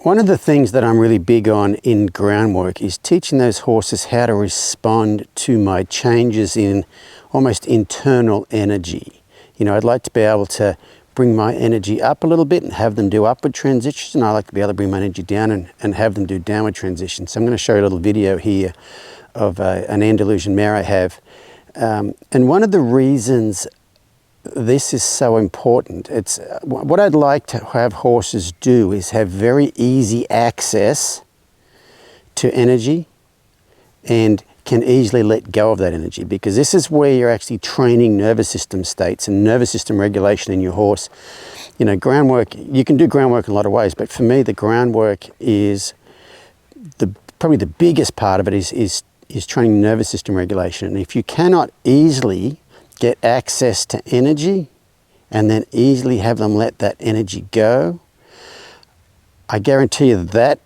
One of the things that I'm really big on in groundwork is teaching those horses how to respond to my changes in almost internal energy. You know, I'd like to be able to bring my energy up a little bit and have them do upward transitions, and I like to be able to bring my energy down and have them do downward transitions. So I'm going to show you a little video here of an Andalusian mare I have. And one of the reasons this is so important, it's what I'd like to have horses do is have very easy access to energy and can easily let go of that energy, because this is where you're actually training nervous system states and nervous system regulation in your horse. You know, groundwork, you can do groundwork in a lot of ways, but for me the groundwork is probably the biggest part of it is training nervous system regulation. And if you cannot easily get access to energy and then easily have them let that energy go, I guarantee you that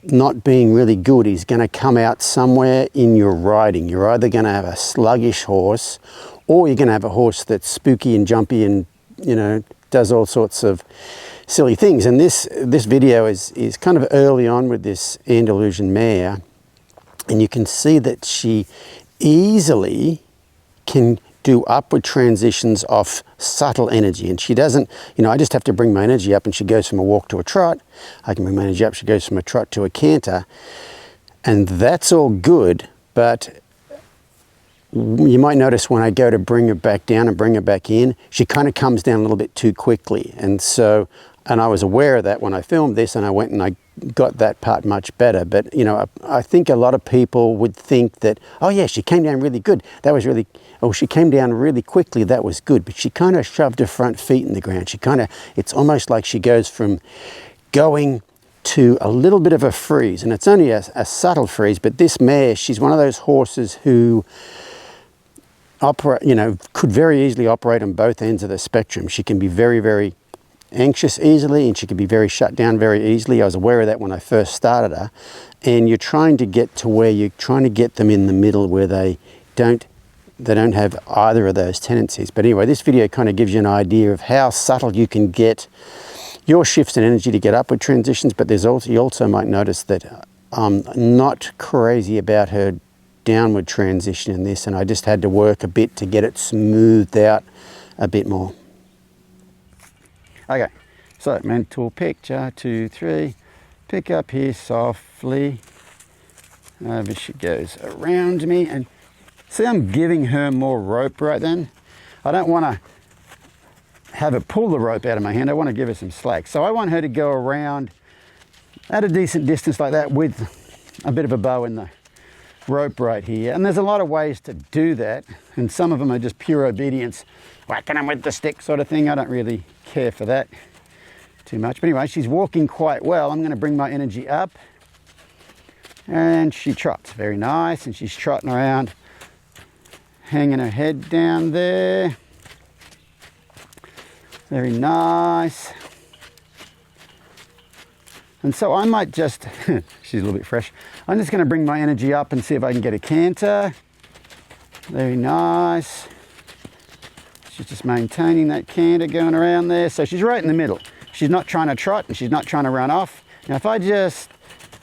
not being really good is going to come out somewhere in your riding. You're either going to have a sluggish horse, or you're going to have a horse that's spooky and jumpy and, you know, does all sorts of silly things. And this video is kind of early on with this Andalusian mare, and you can see that she easily can do upward transitions off subtle energy. And she doesn't, you know, I just have to bring my energy up and she goes from a walk to a trot. I can bring my energy up, she goes from a trot to a canter. And that's all good, but you might notice when I go to bring her back down and bring her back in, she kind of comes down a little bit too quickly. And so, and I was aware of that when I filmed this, and I went and I got that part much better. But, you know, I think a lot of people would think that, oh yeah, she came down really good. That was really, oh, she came down really quickly. That was good. But she kind of shoved her front feet in the ground. She kind of, it's almost like she goes from going to a little bit of a freeze. And it's only a subtle freeze, but this mare, she's one of those horses who operate, you know, could very easily operate on both ends of the spectrum. She can be very, very anxious easily, and she can be very shut down very easily. I was aware of that when I first started her. And you're trying to get to where you're trying to get them in the middle where they don't have either of those tendencies. But anyway, this video kind of gives you an idea of how subtle you can get your shifts in energy to get upward transitions. But there's also, you also might notice that I'm not crazy about her downward transition in this, and I just had to work a bit to get it smoothed out a bit more. Okay, so mental picture, 2, 3, pick up here softly, over she goes around me, and see, I'm giving her more rope right then. I don't want to have her pull the rope out of my hand, I want to give her some slack. So I want her to go around at a decent distance like that with a bit of a bow in the rope right here. And there's a lot of ways to do that, and some of them are just pure obedience, whacking them with the stick sort of thing. I don't really care for that too much. But anyway, she's walking quite well. I'm going to bring my energy up, and she trots very nice, and she's trotting around, hanging her head down there. Very nice. And so I might just, she's a little bit fresh, I'm just going to bring my energy up and see if I can get a canter. Very nice. She's just maintaining that canter going around there. So she's right in the middle. She's not trying to trot and she's not trying to run off. Now if I just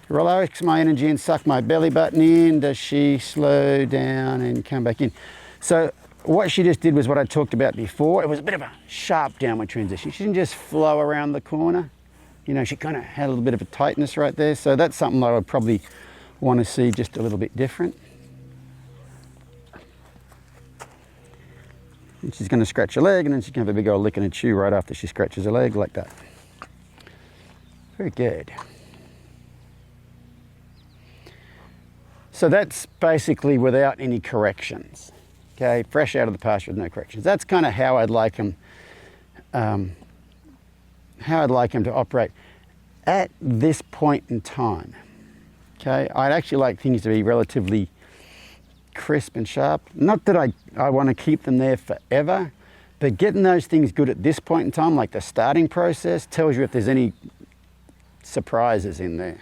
relax my energy and suck my belly button in, does she slow down and come back in? So what she just did was what I talked about before. It was a bit of a sharp downward transition. She didn't just flow around the corner. You know, she kind of had a little bit of a tightness right there. So that's something that I would probably want to see just a little bit different. And she's going to scratch her leg, and then she's going to have a big old lick and a chew right after she scratches her leg like that. Very good. So that's basically without any corrections. Okay, fresh out of the pasture with no corrections. That's kind of how I'd like them. How I'd like them to operate at this point in time. Okay, I'd actually like things to be relatively crisp and sharp. Not that I want to keep them there forever, but getting those things good at this point in time, like the starting process, tells you if there's any surprises in there.